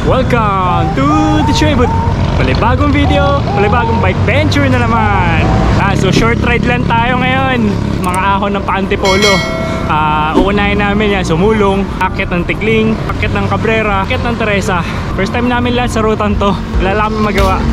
Welcome to the Tribute! Bagong video, bagong bike venture na naman. So short ride lang tayo ngayon. Mga ahon ng pa-antipolo. Uunahin namin yan, sumulong, akit ng Tigling, akit ng Cabrera, akit ng Teresa. First time namin lahat sa rutan to. Wala lang kami magawa.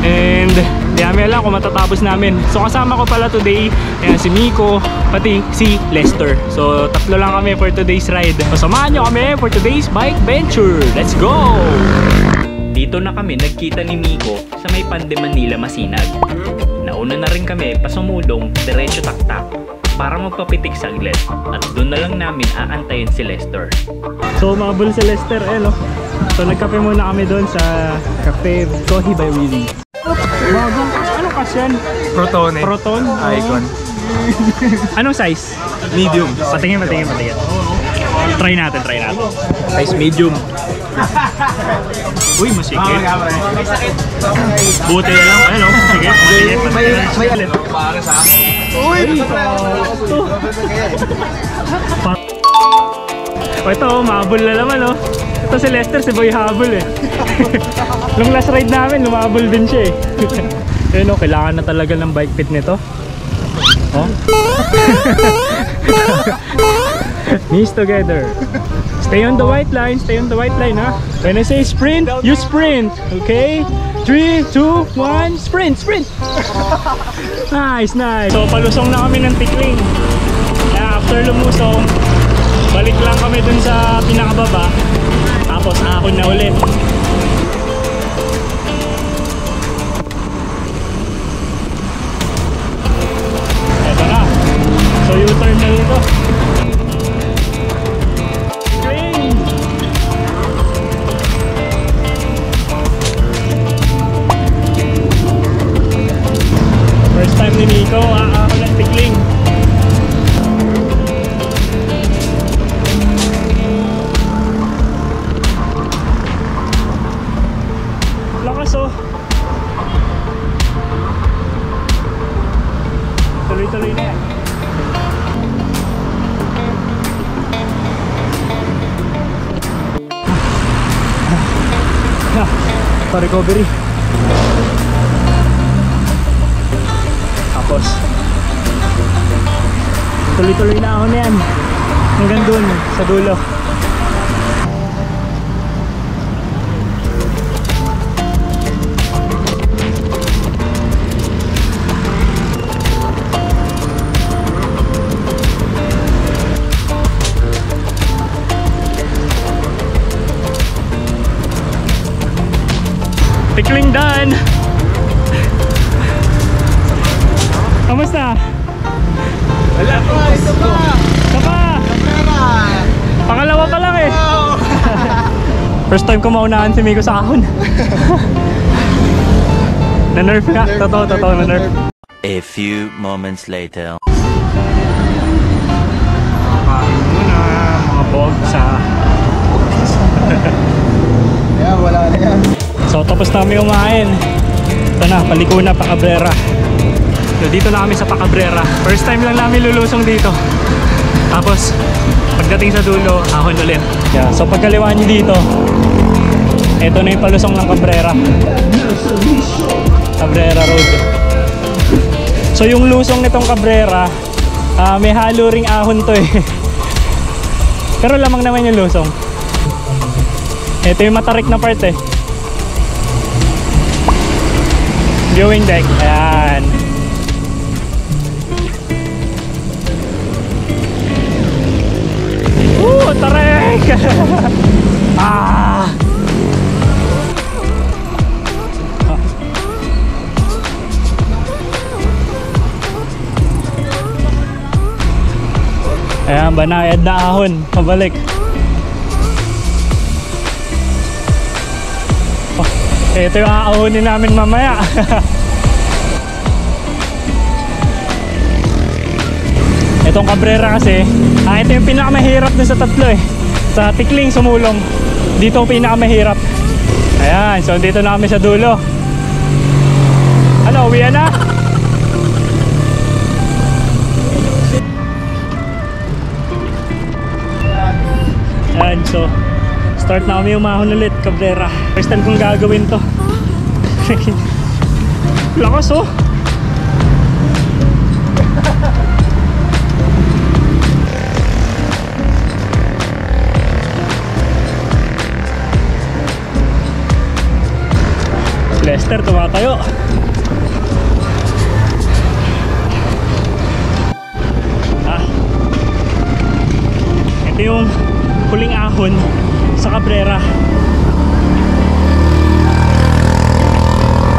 And di namin alam kung matatapos namin. So kasama ko pala today, ayan, si Miko, pati si Lester. So tatlo lang kami for today's ride. So samahan nyo kami for today's bike venture. Let's go! Dito na kami nagkita ni Miko sa may Pande Manila Masinag. Nauna na rin kami pasumulong diretso taktak para magpapitik saglit at doon na lang namin aantayin si Lester. So umabol si Lester no? So nagkape muna kami doon sa Cafe Kohi by Willie. Bagong, anong kas yan? Proton eh. Proton? Icon. Anong size? Medium. Patingin. Try natin. Size medium. Uy, masikip. Buti na lang. Ano? Sige, masikip. May alit. Para sa... Uy! Ito, mahabol na naman oh. Ito si Lester, si Boy habol eh. Nung last ride namin, lumabol din siya eh. Ayun oh, kailangan na talaga ng bike fit nito. Oh. Knees together. Stay on the white line, ha. When I say sprint, you sprint. Okay? 3, 2, 1, sprint. Nice. So palusong na kami ng Tigling. Kaya after lumusong, balik lang kami dun sa pinakababa. Tapos ahon na ulit. Eto na. So U-turn na dito. First time ni Miko, ako ng Tigling. Lakas oh. Tuloy-tuloy na yan. Pa-recovery. Tapos tuloy-tuloy na ako na yan hanggang dun sa dulo. Tigling done. Kamusta? Wala pa, ito pa! Pangalawa pa lang eh. First time ko maunahan si Miko sa ahon. Na-nerve ka? Totoo na-nerve. A few moments later. Kain muna mga bogsa. Yan, wala na yan. So tapos namin kumain. Ito na, paliko na pa Cabrera. So dito na kami sa Cabrera. First time lang namin lulusong dito. Tapos pagdating sa dulo, ahon ulit. Yeah. So pagkaliwaan nyo dito, ito na yung palusong ng Cabrera. Cabrera Road. So yung lusong nitong Cabrera, may halo ring ahon to eh. Pero lamang naman yung lusong. Ito yung matarik na part eh. Viewing deck. Ayan. Tarik! Ayan, banayad na ahon. Pabalik. Ito yung aahonin namin mamaya. Itong Cabrera kasi, ito yung pinakamahirap dun sa tatlo eh. Sa Tigling, sumulong. Dito ang pinakamahirap. Ayan, so dito na kami sa dulo. Ano, uwian na? Ayan, so Start na kami umahon ulit, Cabrera. First time kong gagawin to. Lakas oh. Lester tumatayo. Ito yung huling ahon sa Cabrera.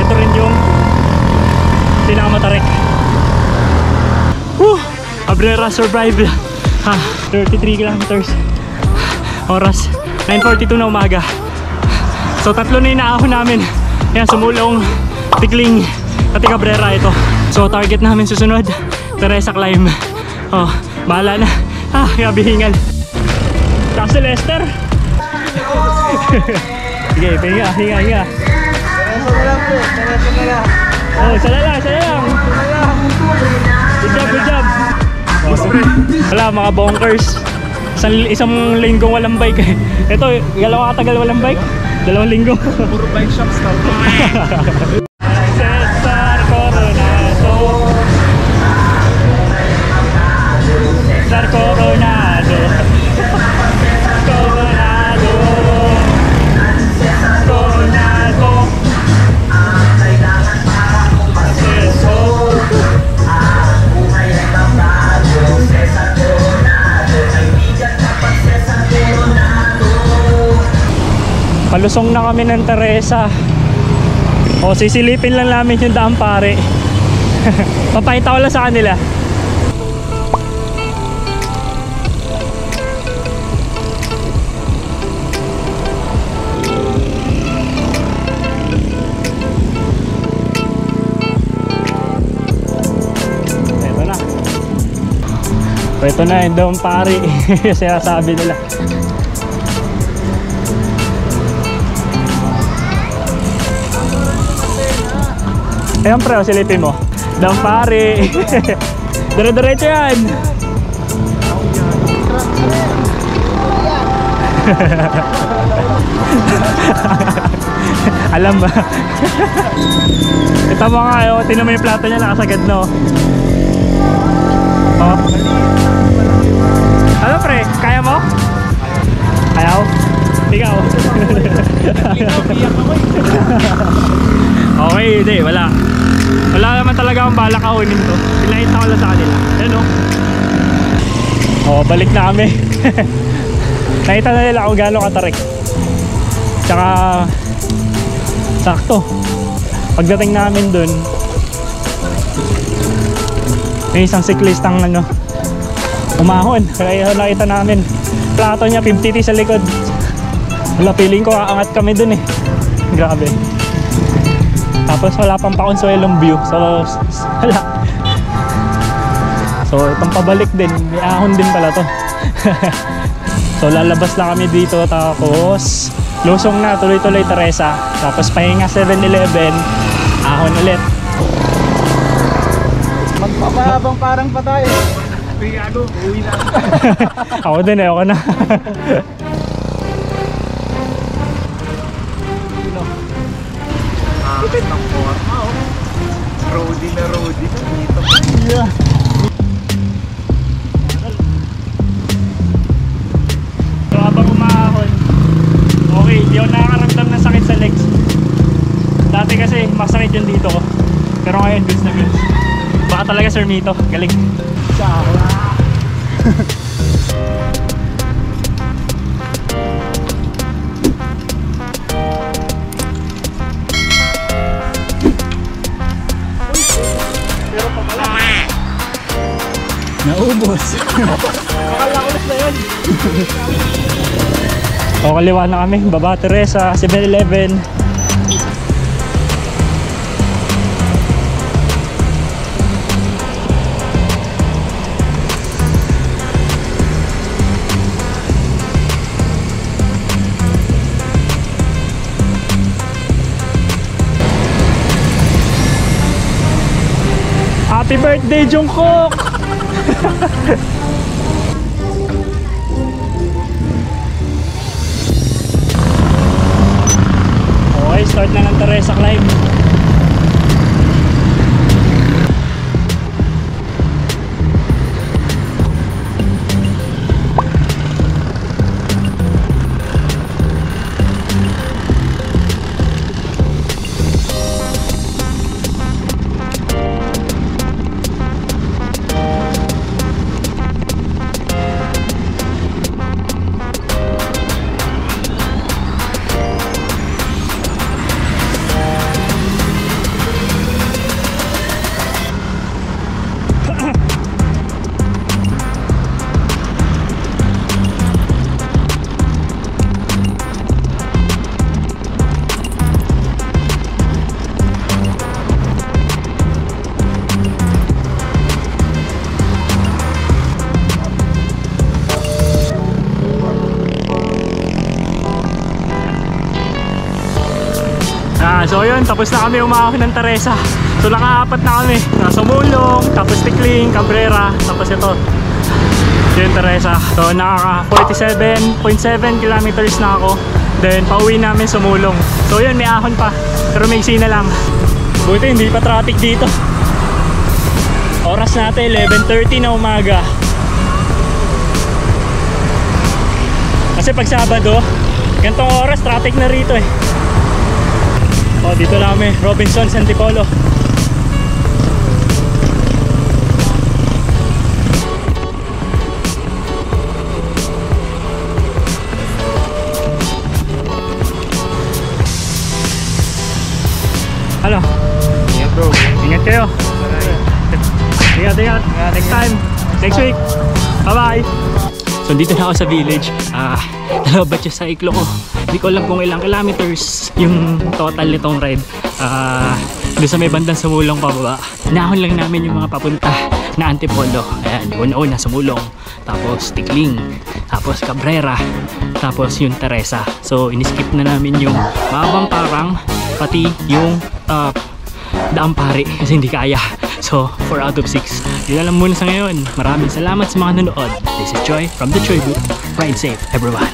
Ito rin yung pinakamatarik. Cabrera survived. 33 kilometers. Oras 9:42 na umaga. So tatlo na yung naahon namin. Ayan, Sumulong, Tikling, at Cabrera ito. So target namin susunod, Teresa Climb. Oh, bahala na. Grabe hingal. Kasi Lester. Sige, hinga. Teresa na lang po. Teresa na lang. Oh, isa na lang. Good job. Wala, mga bonkers. Isang linggong walang bike. Ito, galaw katagal walang bike. 2 linggo. Puro bike shop stop. Cesar Coronado. Cesar Coronado. Coronado. Coronado. Palusong na kami ng Teresa. O, sisilipin lang namin yung daan pare. Papakita ko lang sa kanila. Ito na yung daan pare. Sinasabi nila. Ayan pre, silipin mo. Dampari. Dire-diretso yan. Alam ba? Ito mo nga, tinan mo yung plato niya, nakasagad no. Oh. Ano pre, kaya mo? Ayaw? Ikaw? Okay, hindi, wala naman talaga akong balak kahunin to. Pinahita ko lang sa kanila. Yan o. Oh, balik na kami. Nakita na nila kung gaano katarik. Tsaka sakto. Pagdating namin dun, may isang siklistang umahon. Kaya nakita namin plato niya 50t sa likod. Wala, feeling ko aangat kami dun eh. Grabe. Tapos wala pang pa-consuelong view. So wala. So itong pabalik din, may ahon din pala to. So lalabas lang kami dito. Tapos lusong na, tuloy-tuloy Teresa. Tapos pahinga 7-Eleven, ahon ulit. Magpapabang parang pa tayo. Pigado, uwi na. Ako din, ayoko na. Kapit ng forma, oh. Roadie na dito. Yeah. So habang umahon, okay, hindi ako nakakaramdam ng sakit sa legs. Dati kasi masakit yung dito ko. Pero ngayon, goods na goods. Baka talaga Sir Mito, galing. Sawa. Naubos. Makalakulis na yun. O, kaliwa na kami. Baba Teresa, 7-Eleven. Happy birthday, Jungkook! start na ng Teresa climb. So yun, tapos na kami umahon ng Teresa. So nakaapat na kami. Sumulong, tapos Tikling, Cabrera, tapos ito yung Teresa. So nakaka 47.7 kilometers na ako. Then pauwi namin Sumulong. So yun, may ahon pa, pero may na lang. Buti hindi pa traffic dito. Oras natin 11:30 na umaga. Kasi pag Sabado, ganitong oras traffic na rito eh. Oh, dito na kami, Robinsons Antipolo. Halo. Yeah bro. Ingat kayo. Ingat. Next time. Next week. Bye-bye. So dito na ako sa village. Dalawa siya sa iklo ko. Hindi ko alam kung ilang kilometers yung total nitong ride. Doon sa may bandang Sumulong pababa. Nahon lang namin yung mga papunta na Antipolo. Ayan, una-una Sumulong, tapos Tikling, tapos Cabrera, tapos yung Teresa. So iniskip na namin yung Mabang Parang, pati yung Daampari kasi hindi kaya. So 4 out of 6. Yun na lang muna sa ngayon. Maraming salamat sa mga nanood. This is Joy from the Joy Booth. Ride safe everyone.